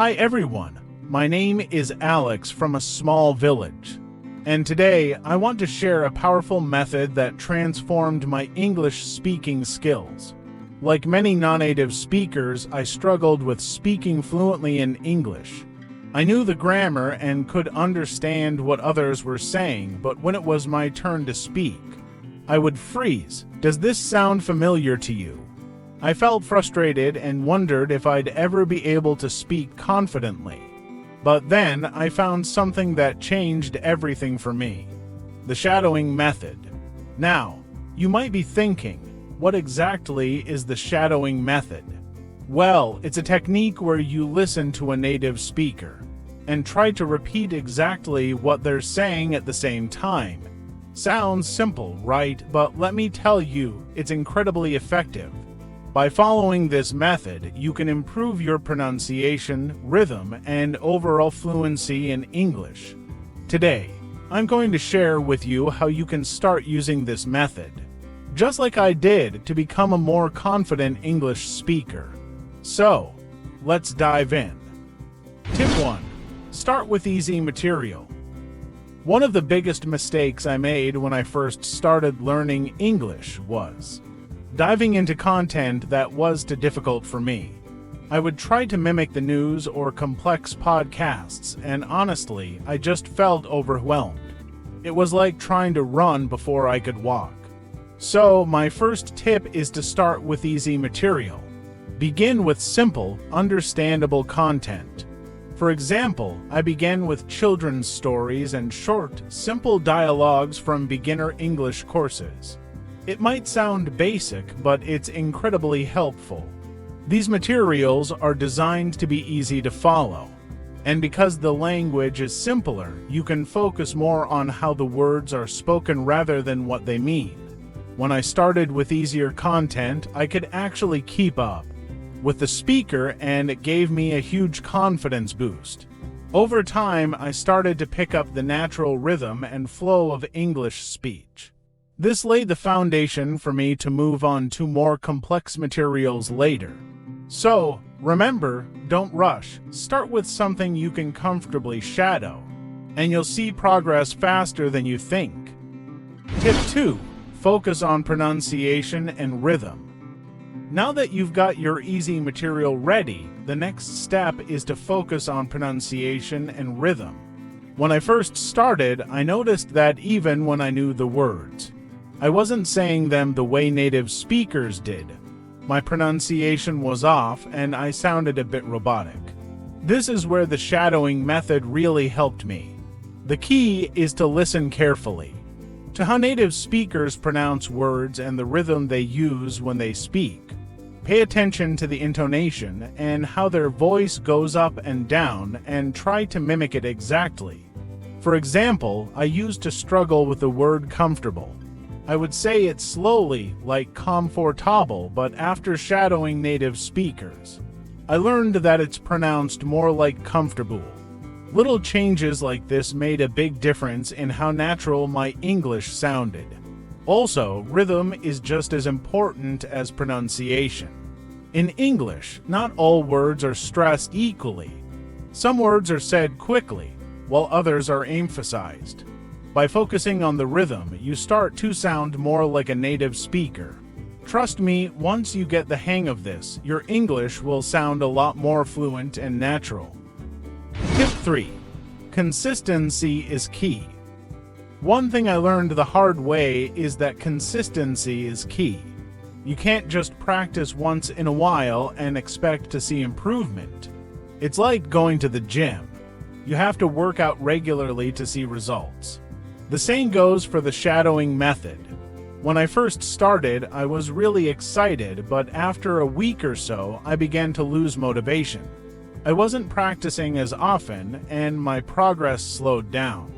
Hi everyone, my name is Alex from a small village. And today I want to share a powerful method that transformed my English speaking skills. Like many non-native speakers, I struggled with speaking fluently in English. I knew the grammar and could understand what others were saying, but when it was my turn to speak, I would freeze. Does this sound familiar to you? I felt frustrated and wondered if I'd ever be able to speak confidently. But then I found something that changed everything for me: the shadowing method. Now, you might be thinking, what exactly is the shadowing method? Well, it's a technique where you listen to a native speaker and try to repeat exactly what they're saying at the same time. Sounds simple, right? But let me tell you, it's incredibly effective. By following this method, you can improve your pronunciation, rhythm, and overall fluency in English. Today, I'm going to share with you how you can start using this method, just like I did, to become a more confident English speaker. So, let's dive in. Tip 1. Start with easy material. One of the biggest mistakes I made when I first started learning English was diving into content that was too difficult for me. I would try to mimic the news or complex podcasts, and honestly, I just felt overwhelmed. It was like trying to run before I could walk. So, my first tip is to start with easy material. Begin with simple, understandable content. For example, I began with children's stories and short, simple dialogues from beginner English courses. It might sound basic, but it's incredibly helpful. These materials are designed to be easy to follow. And because the language is simpler, you can focus more on how the words are spoken rather than what they mean. When I started with easier content, I could actually keep up with the speaker, and it gave me a huge confidence boost. Over time, I started to pick up the natural rhythm and flow of English speech. This laid the foundation for me to move on to more complex materials later. So, remember, don't rush. Start with something you can comfortably shadow, and you'll see progress faster than you think. Tip 2. Focus on pronunciation and rhythm. Now that you've got your easy material ready, the next step is to focus on pronunciation and rhythm. When I first started, I noticed that even when I knew the words, I wasn't saying them the way native speakers did. My pronunciation was off and I sounded a bit robotic. This is where the shadowing method really helped me. The key is to listen carefully to how native speakers pronounce words and the rhythm they use when they speak. Pay attention to the intonation and how their voice goes up and down, and try to mimic it exactly. For example, I used to struggle with the word comfortable. I would say it slowly, like comfortable, but after shadowing native speakers, I learned that it's pronounced more like comfortable. Little changes like this made a big difference in how natural my English sounded. Also, rhythm is just as important as pronunciation. In English, not all words are stressed equally. Some words are said quickly, while others are emphasized. By focusing on the rhythm, you start to sound more like a native speaker. Trust me, once you get the hang of this, your English will sound a lot more fluent and natural. Tip 3. Consistency is key. One thing I learned the hard way is that consistency is key. You can't just practice once in a while and expect to see improvement. It's like going to the gym. You have to work out regularly to see results. The same goes for the shadowing method. When I first started, I was really excited, but after a week or so, I began to lose motivation. I wasn't practicing as often, and my progress slowed down.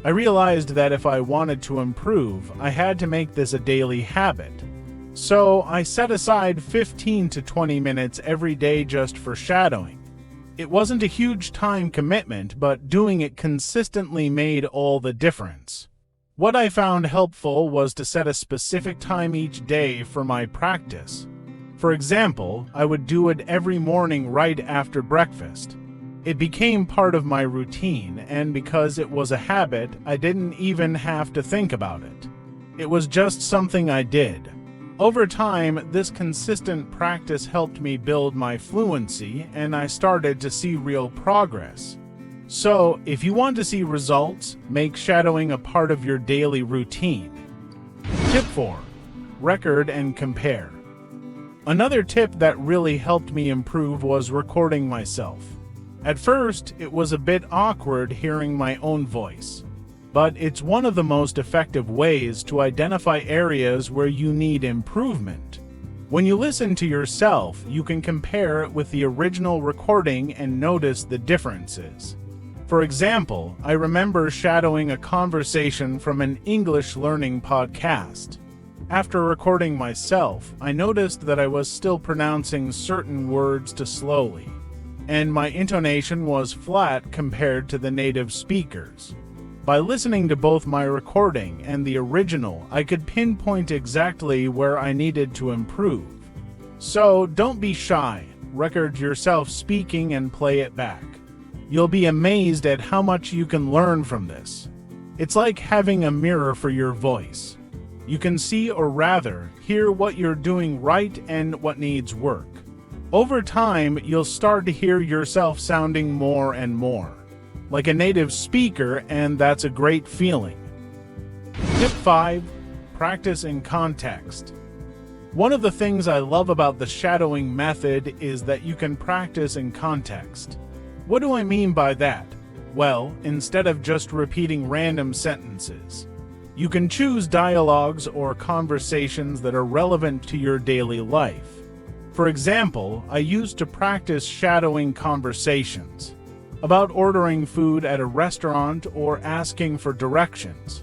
I realized that if I wanted to improve, I had to make this a daily habit. So I set aside 15 to 20 minutes every day just for shadowing. It wasn't a huge time commitment, but doing it consistently made all the difference. What I found helpful was to set a specific time each day for my practice. For example, I would do it every morning right after breakfast. It became part of my routine, and because it was a habit, I didn't even have to think about it. It was just something I did. Over time, this consistent practice helped me build my fluency, and I started to see real progress. So, if you want to see results, make shadowing a part of your daily routine. Tip 4. Record and compare. Another tip that really helped me improve was recording myself. At first, it was a bit awkward hearing my own voice, but it's one of the most effective ways to identify areas where you need improvement. When you listen to yourself, you can compare it with the original recording and notice the differences. For example, I remember shadowing a conversation from an English learning podcast. After recording myself, I noticed that I was still pronouncing certain words too slowly, and my intonation was flat compared to the native speakers. By listening to both my recording and the original, I could pinpoint exactly where I needed to improve. So don't be shy, record yourself speaking and play it back. You'll be amazed at how much you can learn from this. It's like having a mirror for your voice. You can see, or rather, hear what you're doing right and what needs work. Over time, you'll start to hear yourself sounding more and more like a native speaker, and that's a great feeling. Tip 5. Practice in context. One of the things I love about the shadowing method is that you can practice in context. What do I mean by that? Well, instead of just repeating random sentences, you can choose dialogues or conversations that are relevant to your daily life. For example, I used to practice shadowing conversations about ordering food at a restaurant or asking for directions.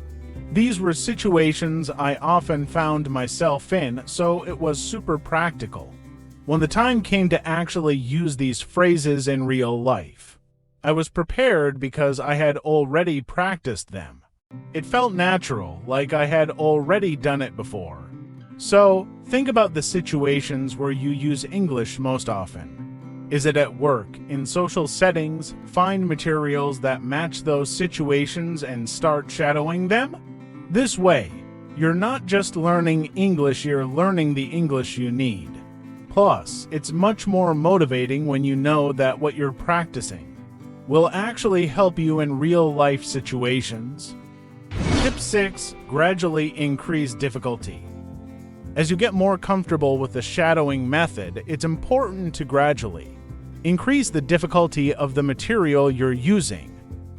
These were situations I often found myself in, so it was super practical. When the time came to actually use these phrases in real life, I was prepared because I had already practiced them. It felt natural, like I had already done it before. So, think about the situations where you use English most often. Is it at work, in social settings? Find materials that match those situations and start shadowing them? This way, you're not just learning English, you're learning the English you need. Plus, it's much more motivating when you know that what you're practicing will actually help you in real-life situations. Tip 6. Gradually increase difficulty. As you get more comfortable with the shadowing method, it's important to gradually increase the difficulty of the material you're using.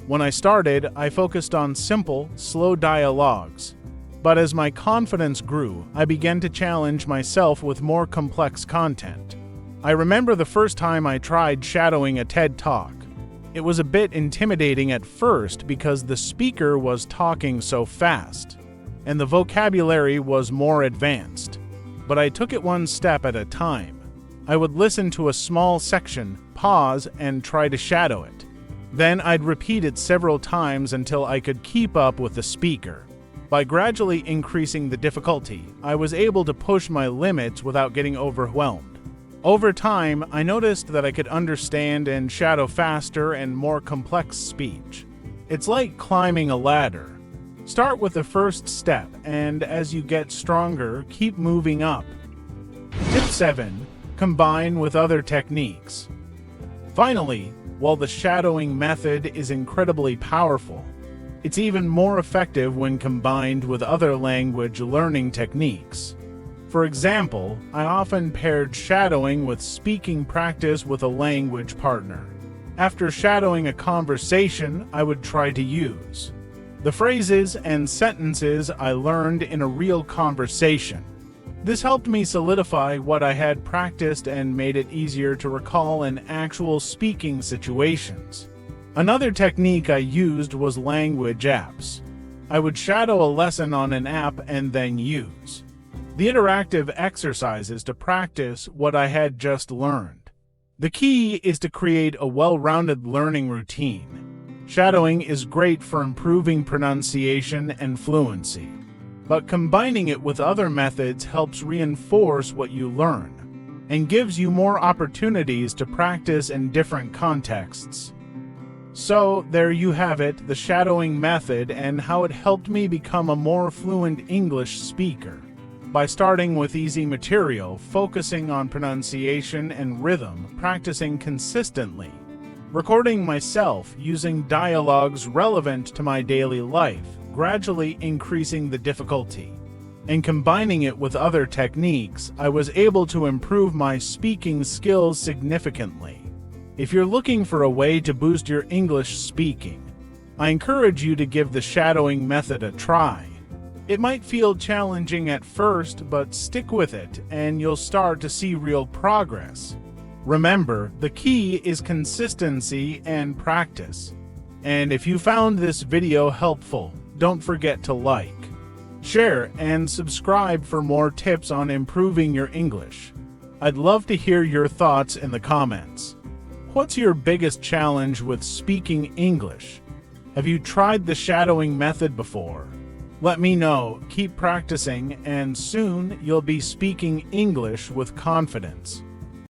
When I started, I focused on simple, slow dialogues. But as my confidence grew, I began to challenge myself with more complex content. I remember the first time I tried shadowing a TED Talk. It was a bit intimidating at first because the speaker was talking so fast, and the vocabulary was more advanced. But I took it one step at a time. I would listen to a small section, pause, and try to shadow it. Then I'd repeat it several times until I could keep up with the speaker. By gradually increasing the difficulty, I was able to push my limits without getting overwhelmed. Over time, I noticed that I could understand and shadow faster and more complex speech. It's like climbing a ladder. Start with the first step, and as you get stronger, keep moving up. Tip 7. Combine with other techniques. Finally, while the shadowing method is incredibly powerful, it's even more effective when combined with other language learning techniques. For example, I often paired shadowing with speaking practice with a language partner. After shadowing a conversation, I would try to use the phrases and sentences I learned in a real conversation. This helped me solidify what I had practiced and made it easier to recall in actual speaking situations. Another technique I used was language apps. I would shadow a lesson on an app and then use the interactive exercises to practice what I had just learned. The key is to create a well-rounded learning routine. Shadowing is great for improving pronunciation and fluency, but combining it with other methods helps reinforce what you learn and gives you more opportunities to practice in different contexts. So there you have it, the shadowing method and how it helped me become a more fluent English speaker. By starting with easy material, focusing on pronunciation and rhythm, practicing consistently, recording myself using dialogues relevant to my daily life, gradually increasing the difficulty, and combining it with other techniques, I was able to improve my speaking skills significantly. If you're looking for a way to boost your English speaking, I encourage you to give the shadowing method a try. It might feel challenging at first, but stick with it and you'll start to see real progress. Remember, the key is consistency and practice. And if you found this video helpful, don't forget to like, share, and subscribe for more tips on improving your English. I'd love to hear your thoughts in the comments. What's your biggest challenge with speaking English? Have you tried the shadowing method before? Let me know, keep practicing, and soon you'll be speaking English with confidence.